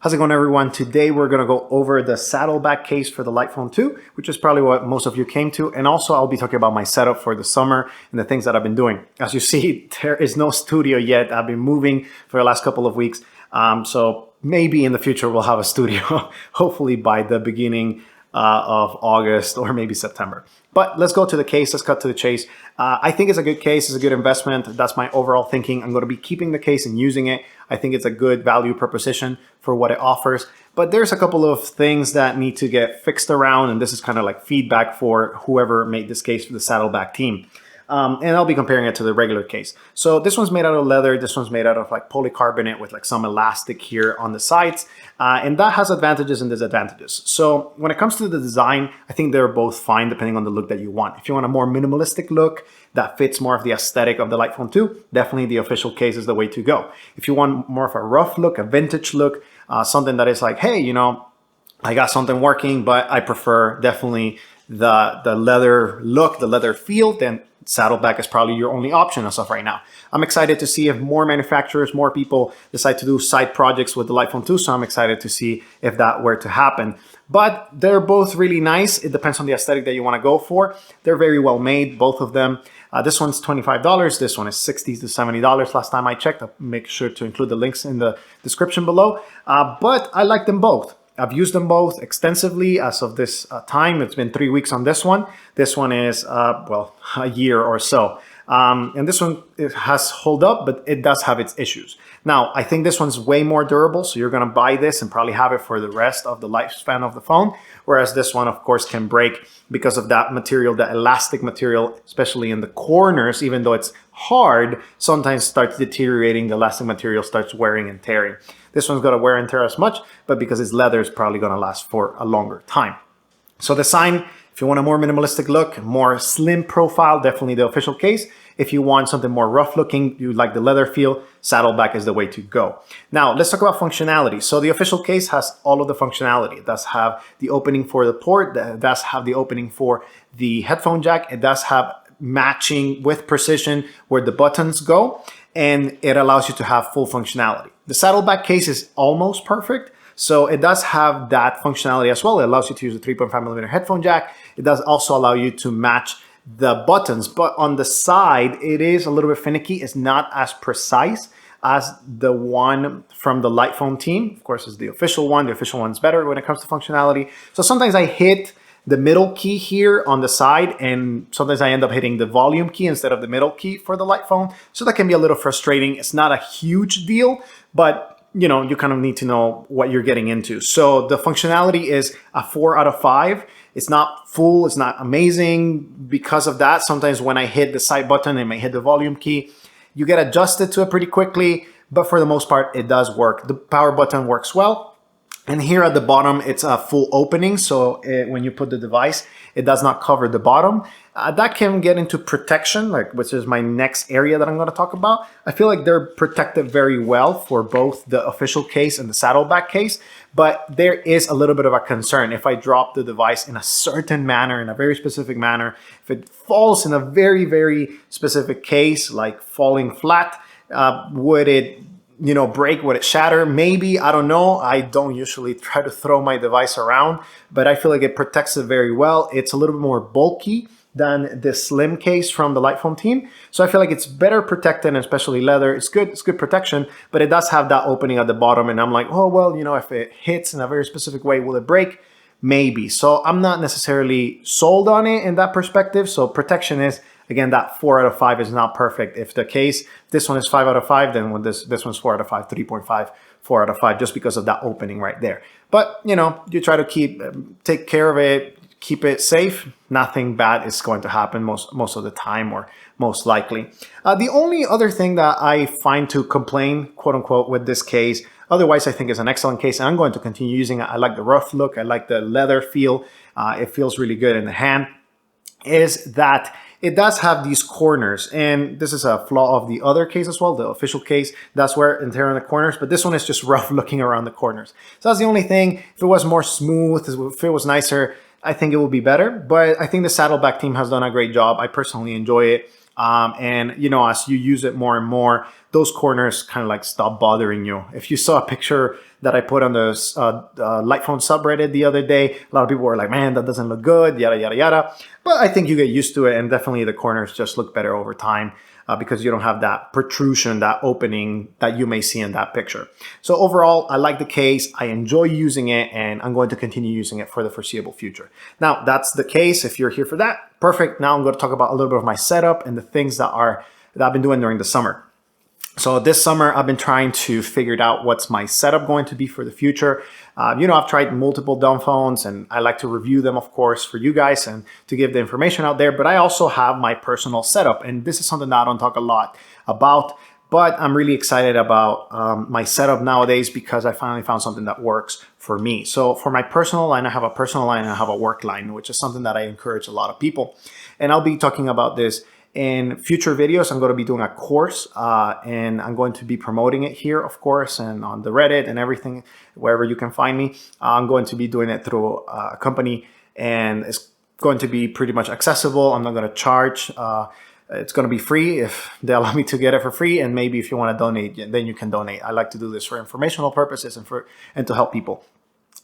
How's it going, everyone? Today we're going to go over the Saddleback case for the Lightphone 2, which is probably what most of you came to. And also I'll be talking about my setup for the summer and the things that I've been doing. As you see, there is no studio yet. I've been moving for the last couple of weeks. So maybe in the future we'll have a studio, hopefully by the beginning of August or maybe September. But let's go to the case. Let's cut to the chase. I think it's a good case. It's a good investment. That's my overall thinking. I'm going to be keeping the case and using it. I think it's a good value proposition for what it offers. But there's a couple of things that need to get fixed around. And this is kind of like feedback for whoever made this case for the Saddleback team. And I'll be comparing it to the regular case. So this one's made out of leather. This one's made out of like polycarbonate with like some elastic here on the sides. And that has advantages and disadvantages. So when it comes to the design, I think they're both fine depending on the look that you want. If you want a more minimalistic look that fits more of the aesthetic of the Lightphone 2, definitely the official case is the way to go. If you want more of a rough look, a vintage look, something that is like, hey, you know, I got something working, but I prefer definitely the leather look, the leather feel, then Saddleback is probably your only option as of right now. I'm excited to see if more manufacturers, more people decide to do side projects with the Lightphone 2, so I'm excited to see if that were to happen. But they're both really nice. It depends on the aesthetic that you want to go for. They're very well made, both of them. This one's $25. This one is $60 to $70 last time I checked. I'll make sure to include the links in the description below. But I like them both. I've used them both extensively as of this time. It's been 3 weeks on this one. This one is, well, a year or so. And this one, it has hold up, but it does have its issues. Now, I think this one's way more durable, so you're gonna buy this and probably have it for the rest of the lifespan of the phone. Whereas this one, of course, can break because of that material, the elastic material, especially in the corners, even though it's hard, sometimes starts deteriorating. The elastic material starts wearing and tearing. This one's gonna wear and tear as much, but because it's leather, it's probably gonna last for a longer time. So the sign, if you want a more minimalistic look, more slim profile, definitely the official case. If you want something more rough looking, you like the leather feel, Saddleback is the way to go. Now, let's talk about functionality. So the official case has all of the functionality. It does have the opening for the port. It does have the opening for the headphone jack. It does have matching with precision where the buttons go, and it allows you to have full functionality. The Saddleback case is almost perfect. So it does have that functionality as well. It allows you to use a 3.5mm headphone jack. It does also allow you to match the buttons, but on the side, it is a little bit finicky. It's not as precise as the one from the Lightphone team. Of course, it's the official one. The official one's better when it comes to functionality. So sometimes I hit the middle key here on the side, and sometimes I end up hitting the volume key instead of the middle key for the Lightphone. So that can be a little frustrating. It's not a huge deal, but you know, you kind of need to know what you're getting into. So the functionality is a 4 out of 5. It's not full, it's not amazing. Because of that, sometimes when I hit the side button, I may hit the volume key. You get adjusted to it pretty quickly, but for the most part, it does work. The power button works well. And here at the bottom, it's a full opening. So when you put the device, it does not cover the bottom. That can get into protection, which is my next area that I'm going to talk about. I feel like they're protected very well for both the official case and the Saddleback case, but there is a little bit of a concern. If I drop the device in a certain manner, in a very specific manner, if it falls in a very, very specific case, like falling flat, would it break? Would it shatter? Maybe, I don't know. I don't usually try to throw my device around, but I feel like it protects it very well. It's a little bit more bulky than the slim case from the Lightphone team. So I feel like it's better protected, and especially leather. It's good protection, but it does have that opening at the bottom. And I'm like, oh, well, if it hits in a very specific way, will it break? Maybe. So I'm not necessarily sold on it in that perspective. So protection is, again, that 4 out of 5 is not perfect. If the case, this one is 5 out of 5, then when this one's 4 out of 5, 3.5, 4 out of 5, just because of that opening right there. But, you try to take care of it, keep it safe. Nothing bad is going to happen most of the time, or most likely. The only other thing that I find to complain, quote unquote, with this case, otherwise I think it's an excellent case, and I'm going to continue using it. I like the rough look. I like the leather feel. It feels really good in the hand, is that it does have these corners, and this is a flaw of the other case as well, the official case. That's where it tear in the corners, but this one is just rough looking around the corners. So that's the only thing. If it was more smooth, if it was nicer, I think it would be better. But I think the Saddleback team has done a great job. I personally enjoy it. And you know, as you use it more and more, those corners kind of like stop bothering you. If you saw a picture that I put on the light phone subreddit the other day, a lot of people were like, man, that doesn't look good, yada, yada, yada. But I think you get used to it, and definitely the corners just look better over time. Because you don't have that protrusion, that opening that you may see in that picture. So overall, I like the case, I enjoy using it, and I'm going to continue using it for the foreseeable future. Now, that's the case. If you're here for that, perfect. Now I'm going to talk about a little bit of my setup and the things that I've been doing during the summer. So this summer, I've been trying to figure out what's my setup going to be for the future. You know, I've tried multiple dumb phones, and I like to review them, of course, for you guys and to give the information out there. But I also have my personal setup, and this is something that I don't talk a lot about. But I'm really excited about my setup nowadays because I finally found something that works for me. So for my personal line, I have a personal line and I have a work line, which is something that I encourage a lot of people. And I'll be talking about this in future videos. I'm going to be doing a course and I'm going to be promoting it here, of course, and on the Reddit and everything, wherever you can find me. I'm going to be doing it through a company, and it's going to be pretty much accessible. I'm not going to charge. It's going to be free if they allow me to get it for free. And maybe if you want to donate, then you can donate. I like to do this for informational purposes and to help people.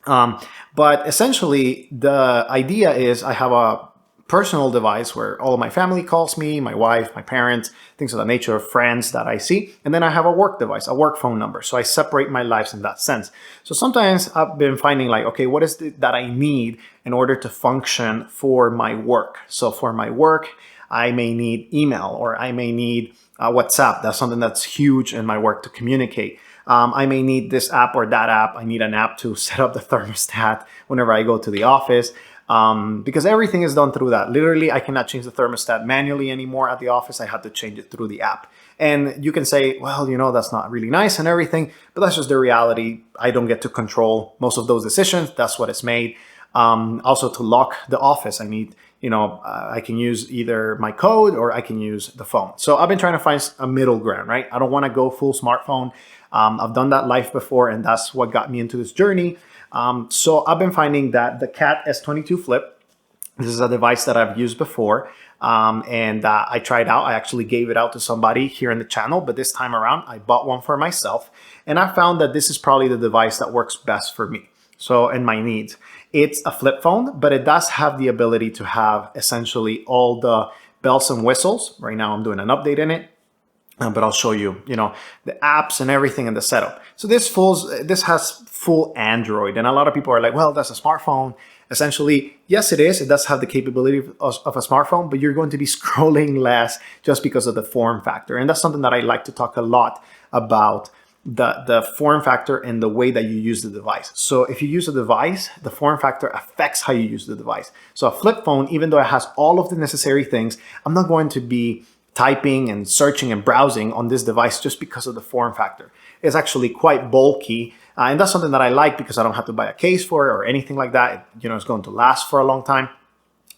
But essentially, the idea is I have a personal device where all of my family calls me, my wife, my parents, things of that nature, friends that I see. And then I have a work device, a work phone number. So I separate my lives in that sense. So sometimes I've been finding like, okay, what is it that I need in order to function for my work? So for my work, I may need email, or I may need WhatsApp. That's something that's huge in my work to communicate. I may need this app or that app. I need an app to set up the thermostat whenever I go to the office. Because everything is done through that. Literally, I cannot change the thermostat manually anymore at the office. I have to change it through the app. And you can say, well, you know, that's not really nice and everything, but that's just the reality. I don't get to control most of those decisions. That's what it's made. Also, to lock the office, I need, you know, I can use either my code or I can use the phone. So I've been trying to find a middle ground, right? I don't want to go full smartphone. I've done that life before, and that's what got me into this journey. So I've been finding that the CAT S22 Flip, this is a device that I've used before, and I tried out. I actually gave it out to somebody here in the channel, but this time around I bought one for myself, and I found that this is probably the device that works best for me. So, and my needs. It's a flip phone, but it does have the ability to have essentially all the bells and whistles. Right now I'm doing an update in it. But I'll show you, you know, the apps and everything in the setup. So this has full Android, and a lot of people are like, well, that's a smartphone. Essentially, yes, it is. It does have the capability of a smartphone, but you're going to be scrolling less just because of the form factor. And that's something that I like to talk a lot about, the form factor and the way that you use the device. So if you use a device, the form factor affects how you use the device. So a flip phone, even though it has all of the necessary things, I'm not going to be typing and searching and browsing on this device just because of the form factor. It's actually quite bulky, and that's something that I like because I don't have to buy a case for it or anything like that. You know, it's going to last for a long time,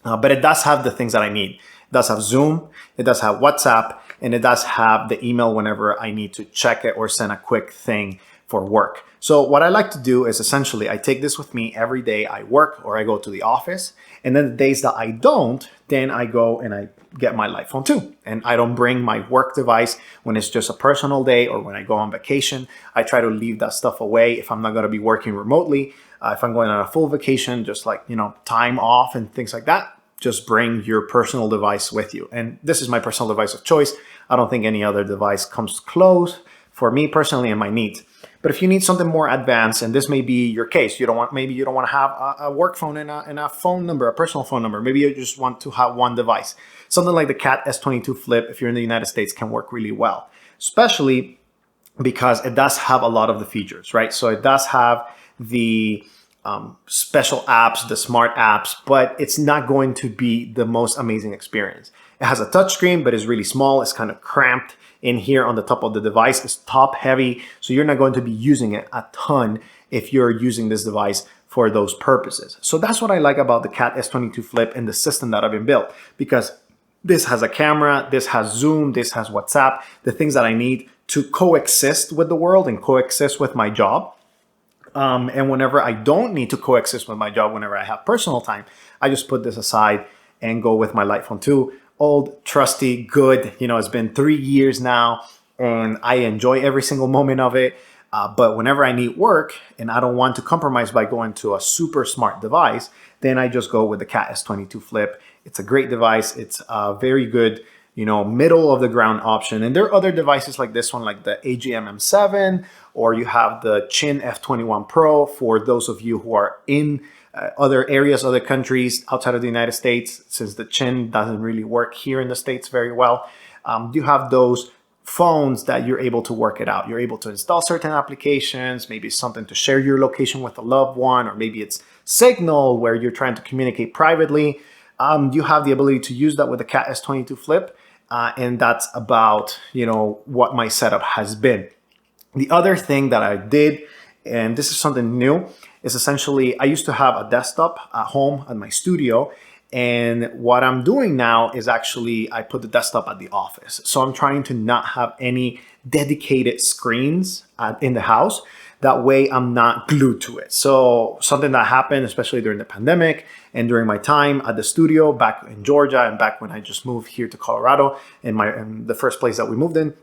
but it does have the things that I need. It does have Zoom, it does have WhatsApp, and it does have the email whenever I need to check it or send a quick thing for work. So what I like to do is essentially I take this with me every day I work or I go to the office, and then the days that I don't, then I go and I get my light phone too. And I don't bring my work device when it's just a personal day or when I go on vacation. I try to leave that stuff away if I'm not going to be working remotely. If I'm going on a full vacation, just like, you know, time off and things like that, just bring your personal device with you. And this is my personal device of choice. I don't think any other device comes close for me personally and my needs. But if you need something more advanced, and this may be your case, maybe you don't want to have a work phone and a phone number, a personal phone number. Maybe you just want to have one device. Something like the CAT S22 Flip, if you're in the United States, can work really well, especially because it does have a lot of the features, right? So it does have the special apps, the smart apps, but it's not going to be the most amazing experience. It has a touchscreen, but it's really small. It's kind of cramped in here on the top of the device. It's top heavy, so you're not going to be using it a ton if you're using this device for those purposes. So that's what I like about the CAT S22 Flip and the system that I've been built, because this has a camera, this has Zoom, this has WhatsApp, the things that I need to coexist with the world and coexist with my job. And whenever I don't need to coexist with my job, whenever I have personal time, I just put this aside and go with my light phone 2 old, trusty, good. You know, it's been 3 years now and I enjoy every single moment of it. But whenever I need work and I don't want to compromise by going to a super smart device, then I just go with the CAT S22 Flip. It's a great device. It's a very good, you know, middle of the ground option. And there are other devices like this one, like the AGM M7, or you have the Chin F21 Pro for those of you who are in other areas, other countries outside of the United States, since the Chin doesn't really work here in the States very well. You have those phones that you're able to work it out. You're able to install certain applications, maybe it's something to share your location with a loved one, or maybe it's Signal where you're trying to communicate privately. You have the ability to use that with the CAT S22 Flip. And that's about, you know, what my setup has been. The other thing that I did, and this is something new, is essentially I used to have a desktop at home at my studio. And what I'm doing now is actually I put the desktop at the office. So I'm trying to not have any dedicated screens in the house. That way I'm not glued to it. So something that happened, especially during the pandemic and during my time at the studio back in Georgia and back when I just moved here to Colorado in the first place that we moved in,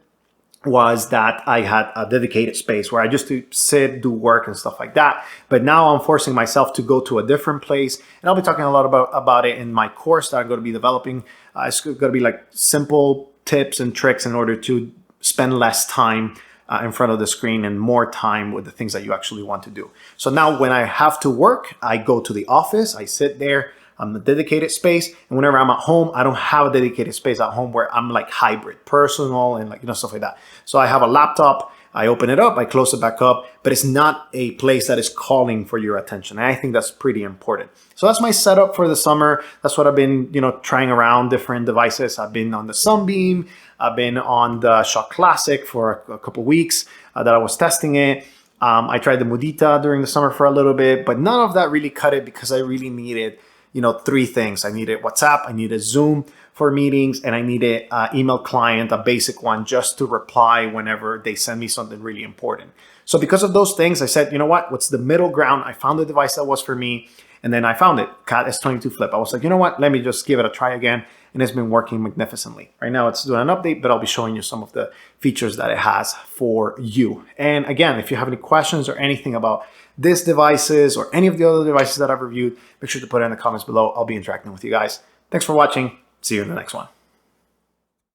was that I had a dedicated space where I just to sit, do work and stuff like that. But now I'm forcing myself to go to a different place. And I'll be talking a lot about it in my course that I'm going to be developing. It's going to be like simple tips and tricks in order to spend less time in front of the screen and more time with the things that you actually want to do. So now when I have to work, I go to the office, I sit there, I'm a dedicated space. And whenever I'm at home, I don't have a dedicated space at home where I'm like hybrid, personal and like, you know, stuff like that. So I have a laptop, I open it up, I close it back up, but it's not a place that is calling for your attention. And I think that's pretty important. So that's my setup for the summer. That's what I've been, you know, trying around different devices. I've been on the Sunbeam. I've been on the Shock Classic for a couple weeks that I was testing it. I tried the Mudita during the summer for a little bit, but none of that really cut it because I really needed, you know, 3 things. I needed WhatsApp, I needed Zoom for meetings, and I needed an email client, a basic one, just to reply whenever they send me something really important. So because of those things, I said, you know what's the middle ground? I found the device that was for me, and then I found it, CAT S22 Flip. I was like, you know what, let me just give it a try again, and it's been working magnificently. Right now it's doing an update, but I'll be showing you some of the features that it has for you. And again, if you have any questions or anything about these devices or any of the other devices that I've reviewed, make sure to put it in the comments below. I'll be interacting with you guys. Thanks for watching. See you in the next one.